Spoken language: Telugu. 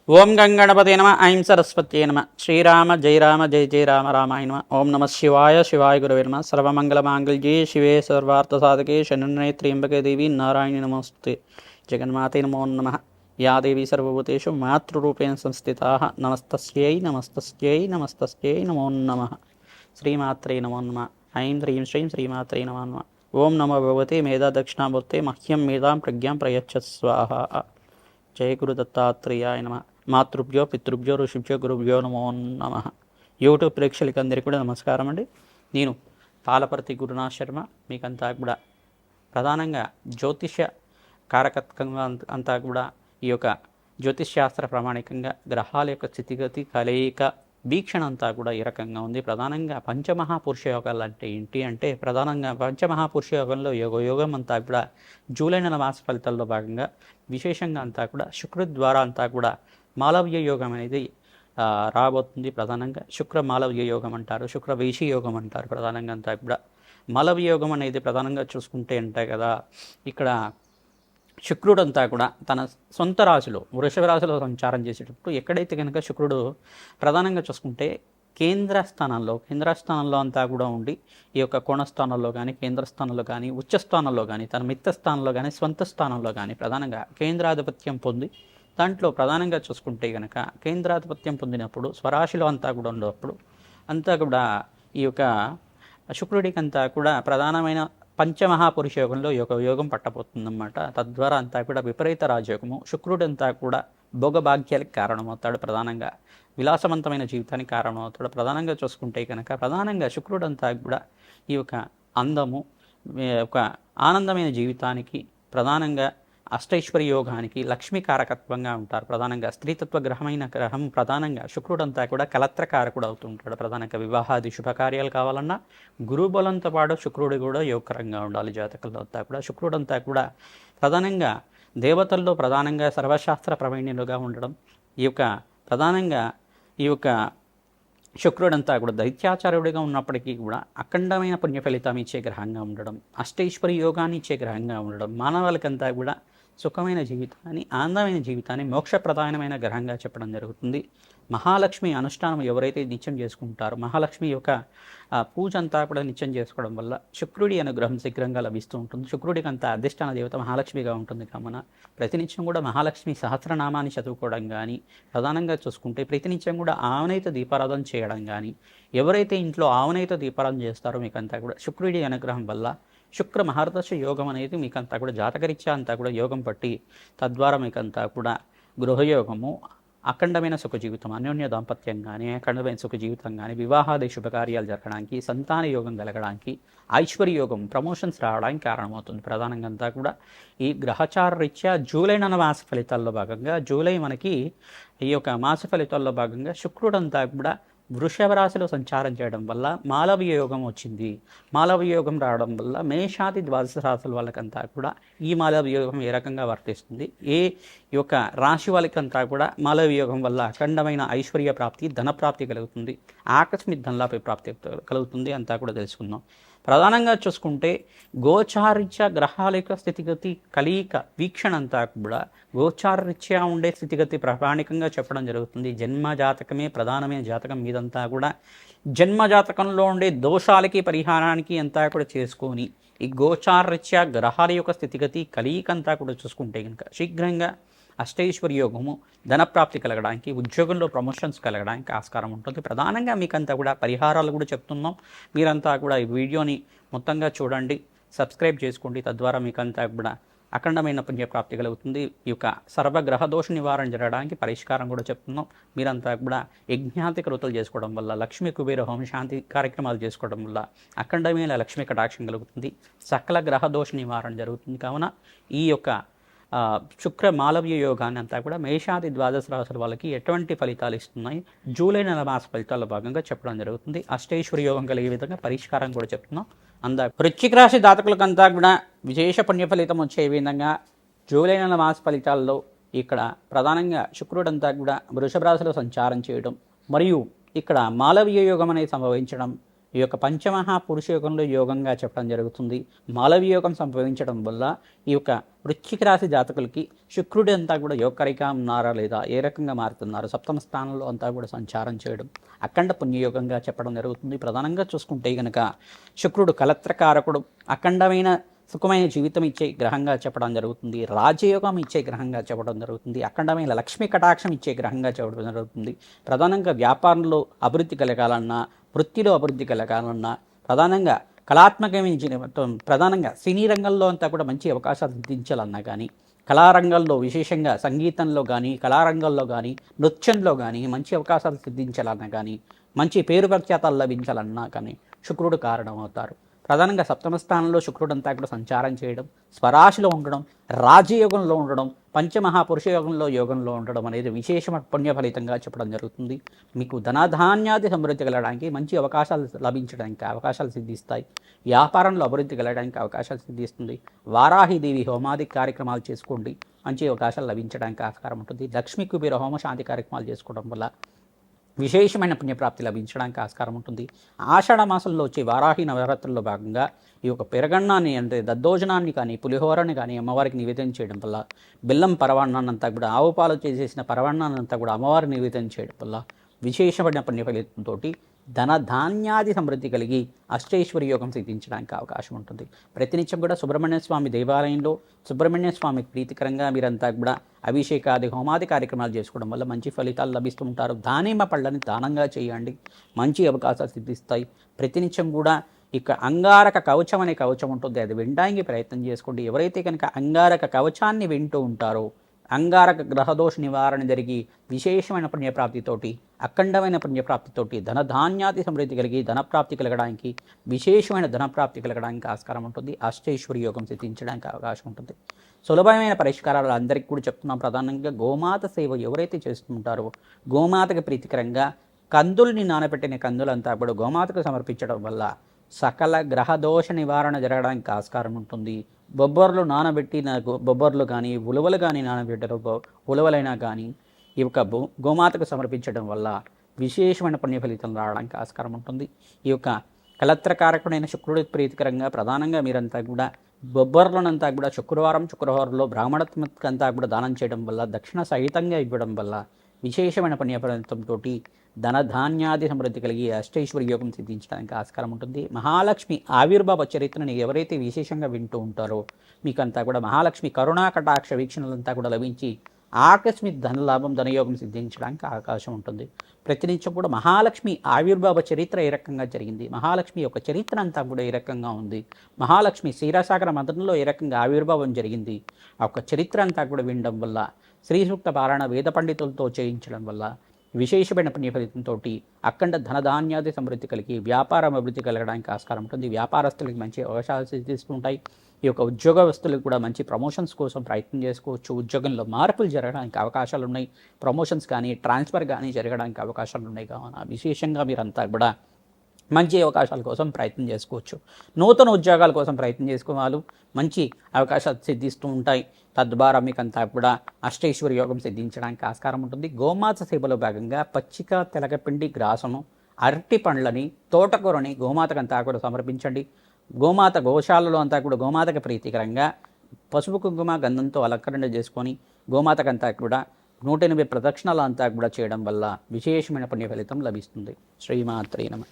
ఓం గంగణపతే నమ ఐం సరస్వత్యే నమ శ్రీరామ జయ రామ జయ జయ రామ రామాయ నమ ఓం నమ శివాయ శివాయ గురవే నమ సర్వమంగళమాంగళ్యే శివే సర్వార్థసాధకే శరణ్యే త్ర్యంబకే దేవి నారాయణి నమస్తే జగన్మాతే నమో నమః యా దేవి సర్వభూతేషు మాతృరూపేణ సంస్థితా నమస్తస్యై నమస్తస్యై నమస్తస్యై నమో నమః శ్రీమాత్రే నమో నమః ఐం హ్రీం శ్రీం శ్రీమాత్రే నమో నమః ఓం నమో భగవతే మేధా దక్షిణామూర్తే మహ్యం మేధాం ప్రజ్ఞాం ప్రయచ్చ స్వాహ. జయ గురు దత్తాత్రేయాయ నమః. మాతృభ్యో పితృభ్యో ఋషిభ్యో గురుభ్యో నమో నమః. యూట్యూబ్ ప్రేక్షకులందరికీ కూడా నమస్కారం అండి. నేను పాలపర్తి గురునాథ్ శర్మ. మీకంతా కూడా ప్రధానంగా జ్యోతిష్య కారకత్వంగా అంతా కూడా ఈ యొక్క జ్యోతిష్శాస్త్ర ప్రామాణికంగా గ్రహాల యొక్క స్థితిగతి కలయిక వీక్షణ అంతా కూడా ఈ రకంగా ఉంది. ప్రధానంగా పంచమహాపురుష యోగాలు అంటే ఏంటి అంటే ప్రధానంగా పంచమహాపురుష యోగంలో యోగం అంతా కూడా జూలై నెల మాస ఫలితాల్లో భాగంగా విశేషంగా అంతా కూడా శుక్రుడి ద్వారా అంతా కూడా మాలవ్య యోగం అనేది రాబోతుంది. ప్రధానంగా శుక్ర మాలవ్య యోగం అంటారు, శుక్ర వైశీ యోగం అంటారు. ప్రధానంగా అంతా కూడా మాలవ్య యోగం అనేది ప్రధానంగా చూసుకుంటే అంటే కదా ఇక్కడ శుక్రుడంతా కూడా తన సొంత రాశిలో వృషభ రాశిలో సంచారం చేసేటప్పుడు ఎక్కడైతే కనుక శుక్రుడు ప్రధానంగా చూసుకుంటే కేంద్ర స్థానంలో అంతా కూడా ఉండి ఈ యొక్క కోణస్థానంలో కానీ కేంద్ర స్థానంలో కానీ ఉచ్చ స్థానంలో కానీ తన మిత్త స్థానంలో కానీ స్వంత స్థానంలో కానీ ప్రధానంగా కేంద్రాధిపత్యం పొంది దాంట్లో ప్రధానంగా చూసుకుంటే కనుక కేంద్రాధిపత్యం పొందినప్పుడు స్వరాశిలో అంతా కూడా ఉన్నప్పుడు అంతా కూడా ఈ యొక్క శుక్రుడికి అంతా కూడా ప్రధానమైన పంచమహాపురుష యోగంలో యోగం పట్టబోతుందన్నమాట. తద్వారా అంతా కూడా విపరీత రాజయోగము. శుక్రుడంతా కూడా భోగభాగ్యాలకు కారణమవుతాడు, ప్రధానంగా విలాసవంతమైన జీవితానికి కారణమవుతాడు. ప్రధానంగా చూసుకుంటే కనుక ప్రధానంగా శుక్రుడంతా కూడా ఈ యొక్క అందము, ఒక ఆనందమైన జీవితానికి ప్రధానంగా అష్టైశ్వర్య యోగానికి లక్ష్మీ కారకత్వంగా ఉంటారు. ప్రధానంగా స్త్రీతత్వ గ్రహమైన గ్రహం ప్రధానంగా శుక్రుడంతా కూడా కలత్రకారకుడు అవుతుంటాడు. ప్రధానంగా వివాహాది శుభకార్యాలు కావాలన్నా గురుబలంతో పాటు శుక్రుడు కూడా యోగకరంగా ఉండాలి. జాతకంలో అంతా కూడా శుక్రుడంతా కూడా ప్రధానంగా దేవతల్లో ప్రధానంగా సర్వశాస్త్ర ప్రవీణ్యులుగా ఉండడం, ఈ యొక్క ప్రధానంగా ఈ యొక్క శుక్రుడంతా కూడా దైత్యాచార్యుడిగా ఉన్నప్పటికీ కూడా అఖండమైన పుణ్య ఫలితం ఇచ్చే గ్రహంగా ఉండడం, అష్టైశ్వర్య యోగాన్ని ఇచ్చే గ్రహంగా ఉండడం, మానవాళికంతా కూడా సుఖమైన జీవితాన్ని, ఆనందమైన జీవితాన్ని, మోక్షప్రధానమైన గ్రహంగా చెప్పడం జరుగుతుంది. మహాలక్ష్మి అనుష్ఠానం ఎవరైతే నిత్యం చేసుకుంటారో మహాలక్ష్మి యొక్క పూజ అంతా కూడా నిత్యం చేసుకోవడం వల్ల శుక్రుడి అనుగ్రహం శీఘ్రంగా లభిస్తూ ఉంటుంది. శుక్రుడికి అంతా అధిష్టాన దేవత మహాలక్ష్మిగా ఉంటుంది కావున ప్రతినిత్యం కూడా మహాలక్ష్మి సహస్రనామాన్ని చదువుకోవడం కానీ, ప్రధానంగా చూసుకుంటే ప్రతినిత్యం కూడా ఆవనైత దీపారాధన చేయడం కానీ, ఎవరైతే ఇంట్లో ఆవనైత దీపారాధన చేస్తారో మీకంతా కూడా శుక్రుడి అనుగ్రహం వల్ల శుక్ర మహర్దశ యోగం అనేది మీకంతా కూడా జాతకరీత్యా అంతా కూడా యోగం పట్టి తద్వారా మీకంతా కూడా గృహయోగము, అఖండమైన సుఖ జీవితం, అన్యోన్య దాంపత్యం కానీ, అఖండమైన సుఖ జీవితం కానీ, వివాహాది శుభకార్యాలు జరగడానికి, సంతాన యోగం కలగడానికి, ఐశ్వర్య యోగం, ప్రమోషన్స్ రావడానికి కారణమవుతుంది. ప్రధానంగా అంతా కూడా ఈ గ్రహచార రీత్యా జూలై నెల మాస ఫలితాల్లో భాగంగా జూలై మనకి ఈ యొక్క మాస ఫలితాల్లో భాగంగా శుక్రుడంతా కూడా వృషభ రాశిలో సంచారం చేయడం వల్ల మాలవ్య యోగం వచ్చింది. మాలవ్య యోగం రావడం వల్ల మేషాది ద్వాదశ రాశుల వాళ్ళకంతా కూడా ఈ మాలవ్య యోగం ఏ రకంగా వర్తిస్తుంది, ఏ యొక్క రాశి వాళ్ళకంతా కూడా మాలవ్య యోగం వల్ల అఖండమైన ఐశ్వర్య ప్రాప్తి, ధనప్రాప్తి కలుగుతుంది, ఆకస్మిక ధనలాభ ప్రాప్తి కలుగుతుంది అంతా కూడా తెలుసుకుందాం. ప్రధానంగా చూసుకుంటే గోచారరీత్యా గ్రహాల యొక్క స్థితిగతి కలయిక వీక్షణ అంతా కూడా గోచారరీత్యా ఉండే స్థితిగతి ప్రామాణికంగా చెప్పడం జరుగుతుంది. జన్మ జాతకమే ప్రధానమైన జాతకం మీదంతా కూడా జన్మ జాతకంలో ఉండే దోషాలకి పరిహారానికి అంతా కూడా చేసుకొని ఈ గోచారరీత్యా గ్రహాల యొక్క స్థితిగతి కలయిక అంతా కూడా చూసుకుంటే కనుక శీఘ్రంగా అష్టైశ్వర్య యోగము, ధనప్రాప్తి కలగడానికి, ఉద్యోగంలో ప్రమోషన్స్ కలగడానికి ఆస్కారం ఉంటుంది. ప్రధానంగా మీకంతా కూడా పరిహారాలు కూడా చెప్తున్నాం. మీరంతా కూడా ఈ వీడియోని మొత్తంగా చూడండి, సబ్స్క్రైబ్ చేసుకోండి. తద్వారా మీకంతా కూడా అఖండమైన పుణ్యప్రాప్తి కలుగుతుంది. ఈ యొక్క సర్వగ్రహ దోష నివారణ జరగడానికి పరిష్కారం కూడా చెప్తున్నాం. మీరంతా కూడా యజ్ఞాతి కృతులు చేసుకోవడం వల్ల, లక్ష్మీ కుబేర హోమ శాంతి కార్యక్రమాలు చేసుకోవడం వల్ల అఖండమైన లక్ష్మీ కటాక్షం కలుగుతుంది, సకల గ్రహ దోష నివారణ జరుగుతుంది. కావున ఈ యొక్క శుక్ర మాలవ్య యోగాన్ని అంతా కూడా మేషాది ద్వాదశ రాశుల వాళ్ళకి ఎటువంటి ఫలితాలు ఇస్తున్నాయి జూలై నెల మాస ఫలితాల్లో భాగంగా చెప్పడం జరుగుతుంది. అష్టైశ్వర్య యోగం కలిగే విధంగా పరిష్కారం కూడా చెప్తున్నాం. వృశ్చిక రాశి జాతకులకంతా కూడా విశేష పుణ్య ఫలితం వచ్చే విధంగా జూలై నెల మాస ఫలితాల్లో ఇక్కడ ప్రధానంగా శుక్రుడంతా కూడా వృషభ రాశిలో సంచారం చేయడం మరియు ఇక్కడ మాలవ్య యోగం అనేది సంభవించడం ఈ యొక్క పంచమహాపురుష యోగంలో యోగంగా చెప్పడం జరుగుతుంది. మాలవ్య యోగం సంభవించడం వల్ల ఈ యొక్క వృశ్చిక రాశి జాతకులకి శుక్రుడు అంతా కూడా యోగకరిగా ఉన్నారా లేదా, ఏ రకంగా మారుతున్నారు, సప్తమ స్థానంలో అంతా కూడా సంచారం చేయడం అఖండ పుణ్యయోగంగా చెప్పడం జరుగుతుంది. ప్రధానంగా చూసుకుంటే కనుక శుక్రుడు కలత్రకారకుడు, అఖండమైన సుఖమైన జీవితం ఇచ్చే గ్రహంగా చెప్పడం జరుగుతుంది. రాజయోగం ఇచ్చే గ్రహంగా చెప్పడం జరుగుతుంది. అఖండమైన లక్ష్మీ కటాక్షం ఇచ్చే గ్రహంగా చెప్పడం జరుగుతుంది. ప్రధానంగా వ్యాపారంలో అభివృద్ధి కలగాలన్నా, వృత్తిలో అభివృద్ధి కలగాలన్నా, ప్రధానంగా కళాత్మకమైన ప్రధానంగా సినీ రంగంలో అంతా కూడా మంచి అవకాశాలు సిద్ధించాలన్నా కానీ, కళారంగంలో విశేషంగా సంగీతంలో కానీ, కళారంగంలో కానీ, నృత్యంలో కానీ మంచి అవకాశాలు సిద్ధించాలన్నా కానీ, మంచి పేరు ప్రఖ్యాతాలు లభించాలన్నా కానీ శుక్రుడు కారణం అవుతారు. ప్రధానంగా సప్తమ స్థానంలో శుక్రుడంతా కూడా సంచారం చేయడం, స్వరాశిలో ఉండడం, రాజయోగంలో ఉండడం, పంచమహాపురుష యోగంలో ఉండడం అనేది విశేషమైన పుణ్య ఫలితంగా చెప్పడం జరుగుతుంది. మీకు ధనధాన్యాది సమృద్ధి కలగడానికి మంచి అవకాశాలు లభించడానికి అవకాశాలు సిద్ధిస్తాయి. వ్యాపారంలో అభివృద్ధి కలగడానికి అవకాశాలు సిద్ధిస్తుంది. వారాహిదేవి హోమాది కార్యక్రమాలు చేసుకోండి, మంచి అవకాశాలు లభించడానికి ఆస్కారం ఉంటుంది. లక్ష్మీ కుబేర హోమ శాంతి కార్యక్రమాలు చేసుకోవడం వల్ల విశేషమైన పుణ్యప్రాప్తి లభించడానికి ఆస్కారం ఉంటుంది. ఆషాఢ మాసంలో వచ్చే వారాహి నవరాత్రుల్లో భాగంగా ఈ యొక్క పెరగన్నాన్ని అంటే దద్దోజనాన్ని కానీ, పులిహోరని కానీ అమ్మవారికి నివేదన చేయడం వల్ల, బెల్లం పరవాన్నాన్నంతా కూడా ఆవు పాలు చేసేసిన పరవాన్నాన్నంతా కూడా అమ్మవారికి నివేదన చేయడం వల్ల విశేషమైన పుణ్యఫలితంతో ధనధాన్యాది సమృద్ధి కలిగి అష్టైశ్వర్య యోగం సిద్ధించడానికి అవకాశం ఉంటుంది. ప్రతినిత్యం కూడా సుబ్రహ్మణ్య స్వామి దేవాలయంలో సుబ్రహ్మణ్య స్వామికి ప్రీతికరంగా మీరంతా కూడా అభిషేకాది హోమాది కార్యక్రమాలు చేసుకోవడం వల్ల మంచి ఫలితాలు లభిస్తూ ఉంటారు. దానిమ్మ పళ్ళని దానంగా చేయండి, మంచి అవకాశాలు సిద్ధిస్తాయి. ప్రతినిత్యం కూడా ఇక అంగారక కవచం అనే కవచం ఉంటుంది, అది వినడానికి ప్రయత్నం చేసుకోండి. ఎవరైతే కనుక అంగారక కవచాన్ని వింటూ ఉంటారో అంగారక గ్రహదోష నివారణ జరిగి విశేషమైన పుణ్యప్రాప్తితోటి, అఖండమైన పుణ్యప్రాప్తితోటి ధనధాన్యాది సమృద్ధి కలిగి ధనప్రాప్తి కలగడానికి, విశేషమైన ధనప్రాప్తి కలగడానికి ఆస్కారం ఉంటుంది. అష్టైశ్వర్య యోగం సిద్ధించడానికి అవకాశం ఉంటుంది. సులభమైన పరిష్కారాలు అందరికీ కూడా చెప్తున్నాం. ప్రధానంగా గోమాత సేవ ఎవరైతే చేస్తుంటారో గోమాతకు ప్రీతికరంగా కందుల్ని నానబెట్టిన కందులంతా కూడా గోమాతకు సమర్పించడం వల్ల సకల గ్రహదోష నివారణ జరగడానికి ఆస్కారం ఉంటుంది. బొబ్బర్లు నానబెట్టిన బొబ్బర్లు కానీ, ఉలవలు కానీ నానబెట్టిన ఉలవలైనా కానీ ఈ యొక్క గోమాతకు సమర్పించడం వల్ల విశేషమైన పుణ్య ఫలితం రావడానికి ఆస్కారం ఉంటుంది. ఈ యొక్క కలత్రకారకుడైన శుక్రుడి ప్రీతికరంగా ప్రధానంగా మీరంతా కూడా బొబ్బర్లనంతా కూడా శుక్రవారంలో బ్రాహ్మణత్వంతా కూడా దానం చేయడం వల్ల, దక్షిణ సహితంగా ఇవ్వడం వల్ల విశేషమైన పుణ్యఫలితంతో ధనధాన్యాది సమృద్ధి కలిగి అష్టైశ్వర్య యోగం సిద్ధించడానికి ఆస్కారం ఉంటుంది. మహాలక్ష్మి ఆవిర్భావ చరిత్రని ఎవరైతే విశేషంగా వింటూ ఉంటారో మీకంతా కూడా మహాలక్ష్మి కరుణా కటాక్ష వీక్షణలంతా కూడా లభించి ఆకస్మిక ధనలాభం, ధనయోగం సిద్ధించడానికి అవకాశం ఉంటుంది. ప్రతినిత్యం కూడా మహాలక్ష్మి ఆవిర్భావ చరిత్ర ఏ రకంగా జరిగింది, మహాలక్ష్మి యొక్క చరిత్ర అంతా కూడా ఏ రకంగా ఉంది, మహాలక్ష్మి క్షీరసాగర మదనంలో ఏ రకంగా ఆవిర్భావం జరిగింది, ఆ యొక్క చరిత్ర అంతా కూడా వినడం వల్ల, శ్రీ సూక్త పారాయణ వేద పండితులతో చేయించడం వల్ల విశేషమైన పుణ్యఫలితంతో అఖండ ధనధాన్యాది సమృద్ధి కలిగి వ్యాపారం అభివృద్ధి కలగడానికి ఆస్కారం ఉంటుంది. వ్యాపారస్తులకి మంచి అవకాశాలు సిద్ధిస్తుంటాయి. ఈ యొక్క ఉద్యోగస్తులకు కూడా మంచి ప్రమోషన్స్ కోసం ప్రయత్నం చేసుకోవచ్చు. ఉద్యోగంలో మార్పులు జరగడానికి అవకాశాలు ఉన్నాయి. ప్రమోషన్స్ కానీ, ట్రాన్స్ఫర్ కానీ జరగడానికి అవకాశాలు ఉన్నాయి. కావున విశేషంగా మీరంతా కూడా మంచి అవకాశాల కోసం ప్రయత్నం చేసుకోవచ్చు. నూతన ఉద్యోగాల కోసం ప్రయత్నం చేసుకోవాలి. మంచి అవకాశాలు సిద్ధిస్తూ ఉంటాయి. తద్వారా మీకంతా కూడా అష్టైశ్వర్య యోగం సిద్ధించడానికి ఆస్కారం ఉంటుంది. గోమాత సేవలో భాగంగా పచ్చిక, తెలగపిండి, గ్రాసము, అరటి పండ్లని, తోటకూరని గోమాతకంతా కూడా సమర్పించండి. గోమాత గోశాలలో అంతా కూడా గోమాతకు ప్రీతికరంగా పసుపు కుంకుమ గంధంతో అలంకరణ చేసుకొని గోమాతకంతా కూడా 108 ప్రదక్షిణలు అంతా కూడా చేయడం వల్ల విశేషమైన పుణ్య ఫలితం లభిస్తుంది. శ్రీమాత్రే నమః.